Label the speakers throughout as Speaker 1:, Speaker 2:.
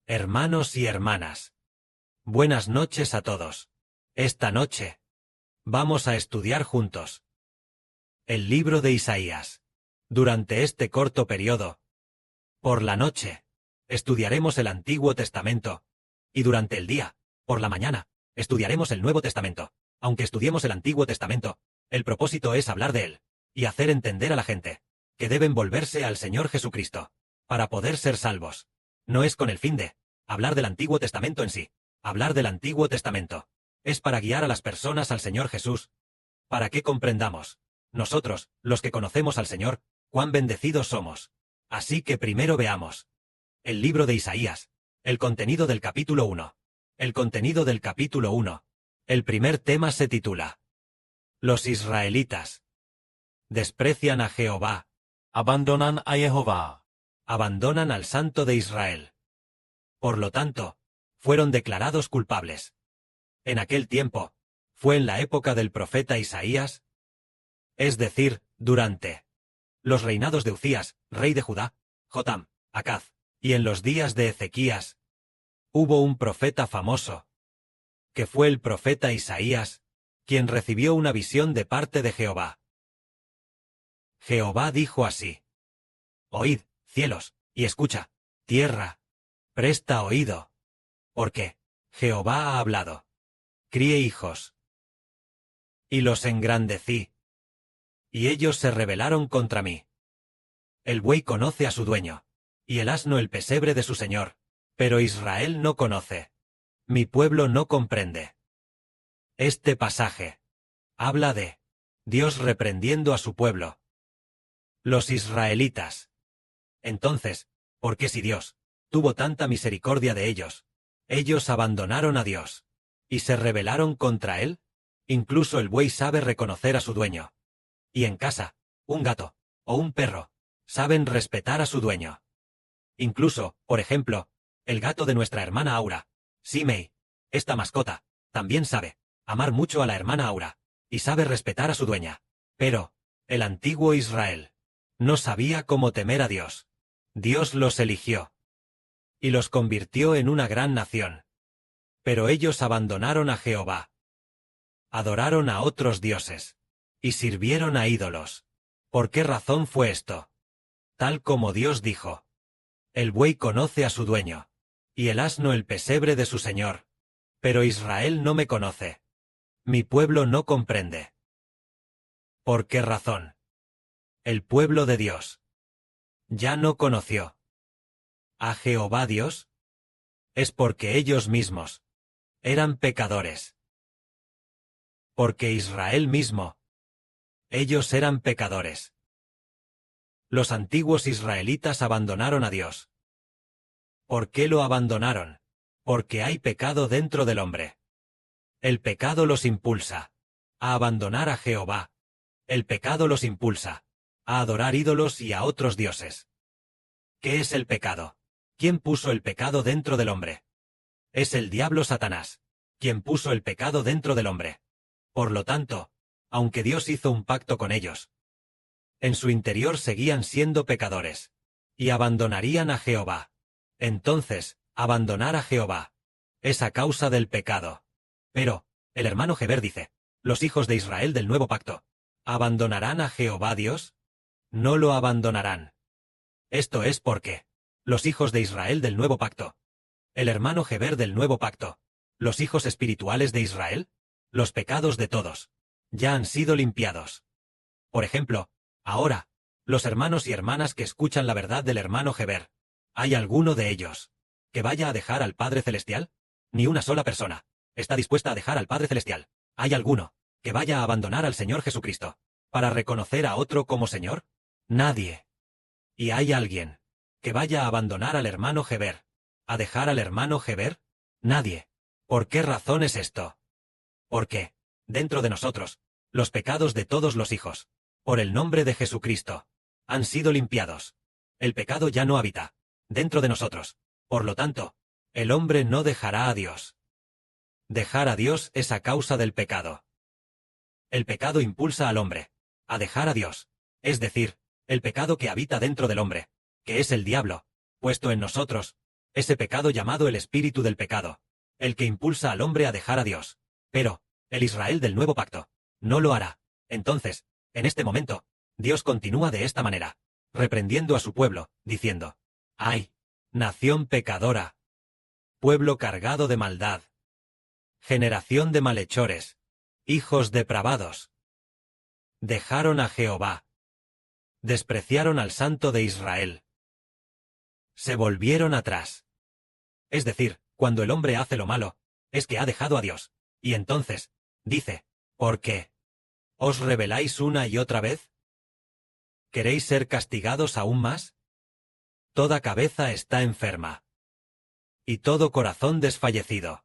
Speaker 1: Hermanos y hermanas, buenas noches a todos. Esta noche vamos a estudiar juntos el libro de Isaías. Durante este corto periodo, por la noche, estudiaremos el Antiguo Testamento, y durante el día, por la mañana, estudiaremos el Nuevo Testamento. Aunque estudiemos el Antiguo Testamento, el propósito es hablar de él, y hacer entender a la gente que deben volverse al Señor Jesucristo, para poder ser salvos. No es con el fin de hablar del Antiguo Testamento en sí. Hablar del Antiguo Testamento es para guiar a las personas al Señor Jesús, para que comprendamos, nosotros, los que conocemos al Señor, cuán bendecidos somos. Así que primero veamos el libro de Isaías, el contenido del capítulo 1. El contenido del capítulo 1. El primer tema se titula: Los israelitas desprecian a Jehová.
Speaker 2: Abandonan a Jehová.
Speaker 1: Abandonan al Santo de Israel. Por lo tanto, fueron declarados culpables. En aquel tiempo, fue en la época del profeta Isaías, es decir, durante los reinados de Uzías, rey de Judá, Jotam, Acaz, y en los días de Ezequías, hubo un profeta famoso, que fue el profeta Isaías, quien recibió una visión de parte de Jehová. Jehová dijo así: Oíd, cielos, y escucha, tierra, presta oído, porque Jehová ha hablado. Crié hijos, y los engrandecí, y ellos se rebelaron contra mí. El buey conoce a su dueño, y el asno el pesebre de su señor, pero Israel no conoce. Mi pueblo no comprende. Este pasaje habla de Dios reprendiendo a su pueblo, los israelitas. Entonces, ¿por qué si Dios tuvo tanta misericordia de ellos, ellos abandonaron a Dios y se rebelaron contra él? Incluso el buey sabe reconocer a su dueño. Y en casa, un gato o un perro saben respetar a su dueño. Incluso, por ejemplo, el gato de nuestra hermana Aura, Simei, esta mascota, también sabe amar mucho a la hermana Aura, y sabe respetar a su dueña. Pero el antiguo Israel no sabía cómo temer a Dios. Dios los eligió y los convirtió en una gran nación. Pero ellos abandonaron a Jehová, adoraron a otros dioses, y sirvieron a ídolos. ¿Por qué razón fue esto? Tal como Dios dijo: el buey conoce a su dueño, y el asno el pesebre de su señor. Pero Israel no me conoce. Mi pueblo no comprende. ¿Por qué razón? El pueblo de Dios ya no conoció a Jehová Dios. Es porque ellos mismos eran pecadores. Porque Israel mismo, ellos eran pecadores. Los antiguos israelitas abandonaron a Dios. ¿Por qué lo abandonaron? Porque hay pecado dentro del hombre. El pecado los impulsa a abandonar a Jehová. El pecado los impulsa a adorar ídolos y a otros dioses. ¿Qué es el pecado? ¿Quién puso el pecado dentro del hombre? Es el diablo Satanás, quien puso el pecado dentro del hombre. Por lo tanto, aunque Dios hizo un pacto con ellos, en su interior seguían siendo pecadores, y abandonarían a Jehová. Entonces, abandonar a Jehová es a causa del pecado. Pero, el hermano Heber dice: los hijos de Israel del nuevo pacto, ¿abandonarán a Jehová Dios? No lo abandonarán. Esto es porque los hijos de Israel del nuevo pacto, el hermano Heber del nuevo pacto, los hijos espirituales de Israel, los pecados de todos, ya han sido limpiados. Por ejemplo, ahora, los hermanos y hermanas que escuchan la verdad del hermano Heber, ¿hay alguno de ellos que vaya a dejar al Padre Celestial? Ni una sola persona está dispuesta a dejar al Padre Celestial. ¿Hay alguno que vaya a abandonar al Señor Jesucristo para reconocer a otro como Señor? Nadie. ¿Y hay alguien que vaya a abandonar al hermano Heber, a dejar al hermano Heber? Nadie. ¿Por qué razón es esto? Porque, dentro de nosotros, los pecados de todos los hijos, por el nombre de Jesucristo, han sido limpiados. El pecado ya no habita dentro de nosotros. Por lo tanto, el hombre no dejará a Dios. Dejar a Dios es a causa del pecado. El pecado impulsa al hombre a dejar a Dios, es decir, el pecado que habita dentro del hombre, que es el diablo, puesto en nosotros, ese pecado llamado el espíritu del pecado, el que impulsa al hombre a dejar a Dios. Pero, el Israel del nuevo pacto, no lo hará. Entonces, en este momento, Dios continúa de esta manera, reprendiendo a su pueblo, diciendo: ¡ay! Nación pecadora, pueblo cargado de maldad, generación de malhechores, hijos depravados. Dejaron a Jehová, despreciaron al Santo de Israel, se volvieron atrás. Es decir, cuando el hombre hace lo malo, es que ha dejado a Dios. Y entonces, dice: ¿por qué os rebeláis una y otra vez? ¿Queréis ser castigados aún más? Toda cabeza está enferma, y todo corazón desfallecido.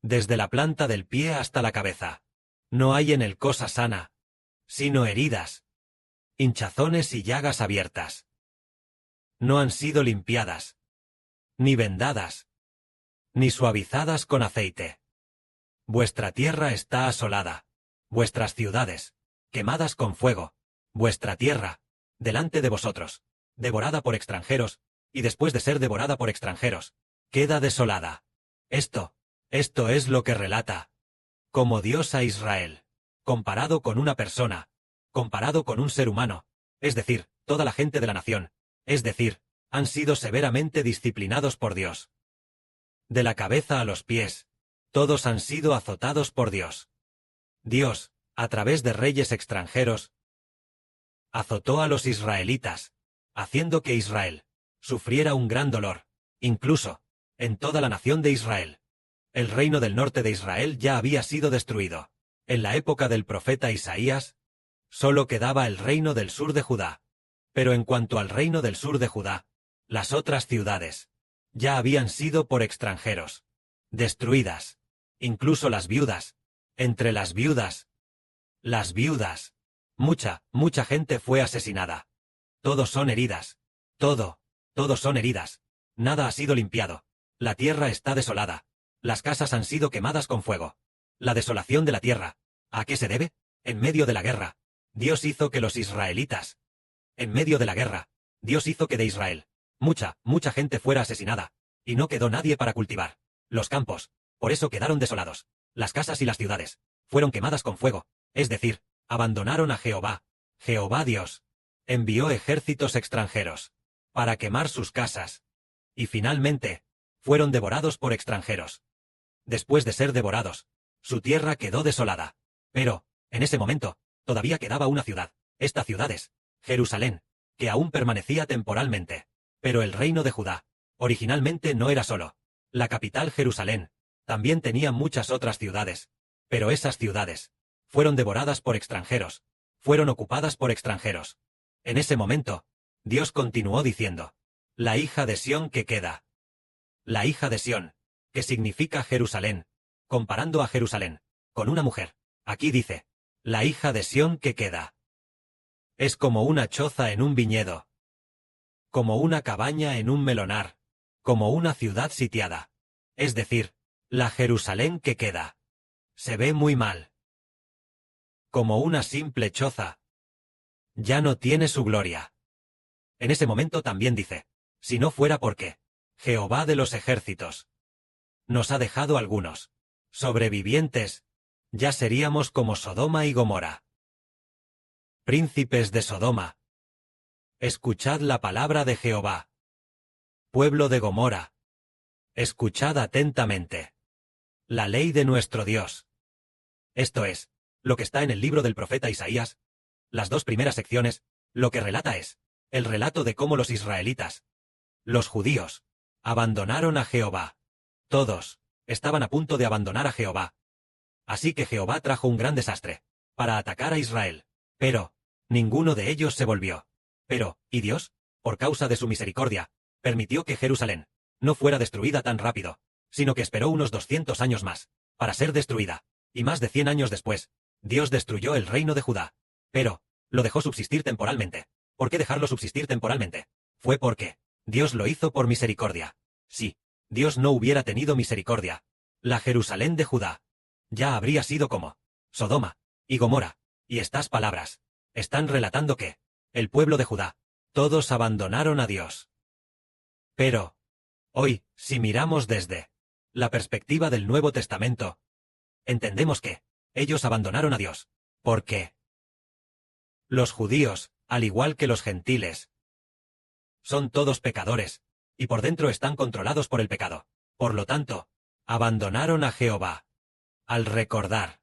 Speaker 1: Desde la planta del pie hasta la cabeza. No hay en él cosa sana, sino heridas, hinchazones y llagas abiertas. No han sido limpiadas, ni vendadas, ni suavizadas con aceite. Vuestra tierra está asolada, vuestras ciudades, quemadas con fuego, vuestra tierra, delante de vosotros, devorada por extranjeros, y después de ser devorada por extranjeros, queda desolada. Esto es lo que relata como Dios a Israel, comparado con una persona, comparado con un ser humano, es decir, toda la gente de la nación, es decir, han sido severamente disciplinados por Dios. De la cabeza a los pies, todos han sido azotados por Dios. Dios, a través de reyes extranjeros, azotó a los israelitas, haciendo que Israel sufriera un gran dolor, incluso en toda la nación de Israel. El reino del norte de Israel ya había sido destruido. En la época del profeta Isaías, solo quedaba el reino del sur de Judá. Pero en cuanto al reino del sur de Judá, las otras ciudades ya habían sido por extranjeros destruidas. Incluso las viudas. Entre las viudas, mucha gente fue asesinada. Todos son heridas. Todos son heridas. Nada ha sido limpiado. La tierra está desolada. Las casas han sido quemadas con fuego. La desolación de la tierra. ¿A qué se debe? En medio de la guerra, Dios hizo que los israelitas. En medio de la guerra, Dios hizo que de Israel mucha gente fuera asesinada, y no quedó nadie para cultivar los campos. Por eso quedaron desolados. Las casas y las ciudades fueron quemadas con fuego, es decir, abandonaron a Jehová. Jehová Dios envió ejércitos extranjeros para quemar sus casas, y finalmente fueron devorados por extranjeros. Después de ser devorados, su tierra quedó desolada. Pero, en ese momento, todavía quedaba una ciudad. Esta ciudad es Jerusalén, que aún permanecía temporalmente. Pero el reino de Judá, originalmente no era solo la capital Jerusalén, también tenía muchas otras ciudades. Pero esas ciudades fueron devoradas por extranjeros, fueron ocupadas por extranjeros. En ese momento, Dios continuó diciendo: la hija de Sión que queda. La hija de Sión, que significa Jerusalén, comparando a Jerusalén con una mujer. Aquí dice: la hija de Sión que queda. Es como una choza en un viñedo, como una cabaña en un melonar, como una ciudad sitiada. Es decir, la Jerusalén que queda. Se ve muy mal. Como una simple choza. Ya no tiene su gloria. En ese momento también dice: si no fuera porque Jehová de los ejércitos nos ha dejado algunos sobrevivientes, ya seríamos como Sodoma y Gomorra. Príncipes de Sodoma, escuchad la palabra de Jehová. Pueblo de Gomorra, escuchad atentamente la ley de nuestro Dios. Esto es lo que está en el libro del profeta Isaías. Las dos primeras secciones, lo que relata es el relato de cómo los israelitas, los judíos, abandonaron a Jehová. Todos estaban a punto de abandonar a Jehová. Así que Jehová trajo un gran desastre para atacar a Israel. Pero ninguno de ellos se volvió. Pero, ¿y Dios? Por causa de su misericordia, permitió que Jerusalén no fuera destruida tan rápido, sino que esperó unos 200 años más para ser destruida. Y más de 100 años después, Dios destruyó el reino de Judá. Pero lo dejó subsistir temporalmente. ¿Por qué dejarlo subsistir temporalmente? Fue porque Dios lo hizo por misericordia. Si Dios no hubiera tenido misericordia, la Jerusalén de Judá ya habría sido como Sodoma y Gomorra. Y estas palabras están relatando que el pueblo de Judá, todos abandonaron a Dios. Pero Hoy, si miramos desde la perspectiva del Nuevo Testamento, entendemos que ellos abandonaron a Dios, porque los judíos, al igual que los gentiles, son todos pecadores, y por dentro están controlados por el pecado. Por lo tanto, abandonaron a Jehová. Al recordar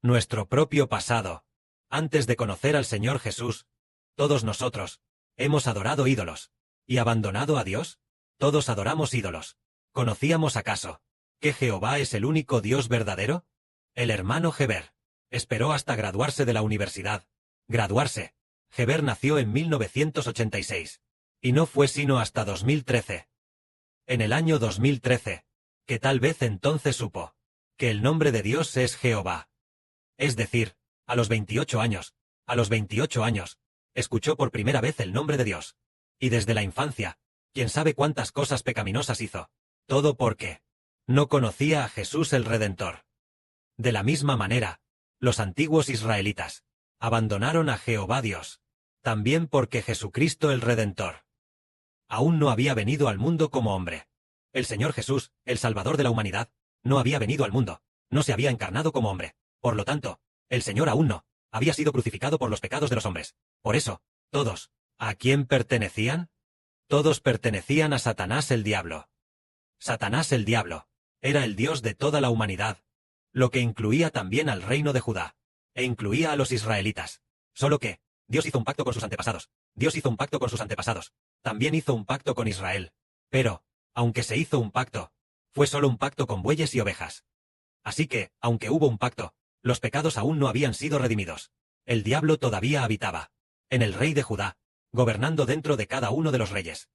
Speaker 1: nuestro propio pasado, antes de conocer al Señor Jesús, todos nosotros hemos adorado ídolos, y abandonado a Dios. Todos adoramos ídolos. ¿Conocíamos acaso que Jehová es el único Dios verdadero? El hermano Heber esperó hasta graduarse de la universidad. Graduarse. Heber nació en 1986. Y no fue sino hasta 2013. En el año 2013, que tal vez entonces supo que el nombre de Dios es Jehová. Es decir, a los 28 años, escuchó por primera vez el nombre de Dios. Y desde la infancia, quién sabe cuántas cosas pecaminosas hizo. Todo porque no conocía a Jesús el Redentor. De la misma manera, los antiguos israelitas abandonaron a Jehová Dios, también porque Jesucristo el Redentor aún no había venido al mundo como hombre. El Señor Jesús, el Salvador de la humanidad, no había venido al mundo, no se había encarnado como hombre. Por lo tanto, el Señor aún no había sido crucificado por los pecados de los hombres. Por eso, todos, ¿a quién pertenecían? Todos pertenecían a Satanás el diablo. Satanás el diablo era el Dios de toda la humanidad, lo que incluía también al reino de Judá, e incluía a los israelitas. Solo que, Dios hizo un pacto con sus antepasados. Dios hizo un pacto con sus antepasados. También hizo un pacto con Israel. Pero, aunque se hizo un pacto, fue solo un pacto con bueyes y ovejas. Así que, aunque hubo un pacto, los pecados aún no habían sido redimidos. El diablo todavía habitaba en el rey de Judá, gobernando dentro de cada uno de los reyes.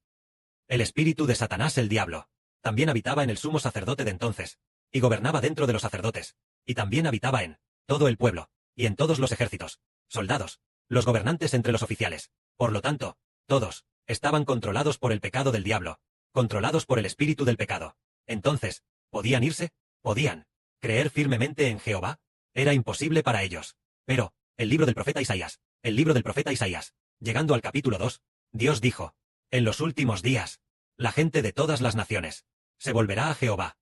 Speaker 1: El espíritu de Satanás el diablo también habitaba en el sumo sacerdote de entonces, y gobernaba dentro de los sacerdotes, y también habitaba en todo el pueblo, y en todos los ejércitos, soldados, los gobernantes entre los oficiales. Por lo tanto, todos estaban controlados por el pecado del diablo, controlados por el espíritu del pecado. Entonces, ¿podían irse? ¿Podían creer firmemente en Jehová? Era imposible para ellos. Pero, el libro del profeta Isaías, llegando al capítulo 2, Dios dijo: en los últimos días, la gente de todas las naciones se volverá a Jehová.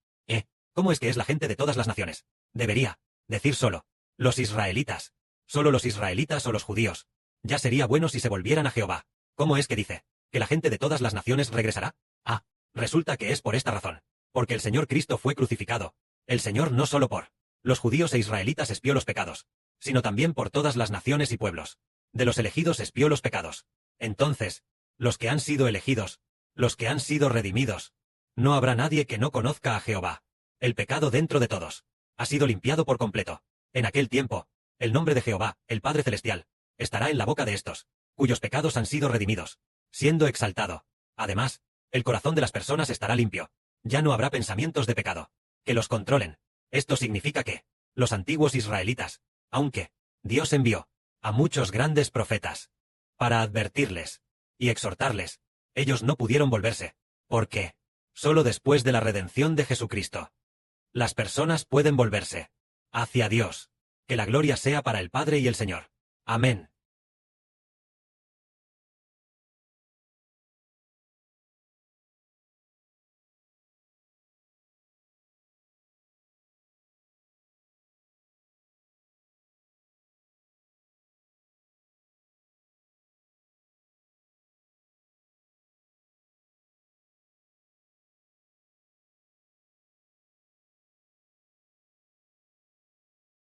Speaker 1: ¿Cómo es que es la gente de todas las naciones? Debería decir solo los israelitas. Solo los israelitas o los judíos. Ya sería bueno si se volvieran a Jehová. ¿Cómo es que dice que la gente de todas las naciones regresará? Resulta que es por esta razón. Porque el Señor Cristo fue crucificado. El Señor no solo por los judíos e israelitas expió los pecados, sino también por todas las naciones y pueblos. De los elegidos expió los pecados. Entonces, los que han sido elegidos, los que han sido redimidos, no habrá nadie que no conozca a Jehová. El pecado dentro de todos ha sido limpiado por completo. En aquel tiempo, el nombre de Jehová, el Padre Celestial, estará en la boca de estos, cuyos pecados han sido redimidos, siendo exaltado. Además, el corazón de las personas estará limpio. Ya no habrá pensamientos de pecado que los controlen. Esto significa que los antiguos israelitas, aunque Dios envió a muchos grandes profetas para advertirles y exhortarles, ellos no pudieron volverse, porque solo después de la redención de Jesucristo las personas pueden volverse hacia Dios. Que la gloria sea para el Padre y el Señor. Amén.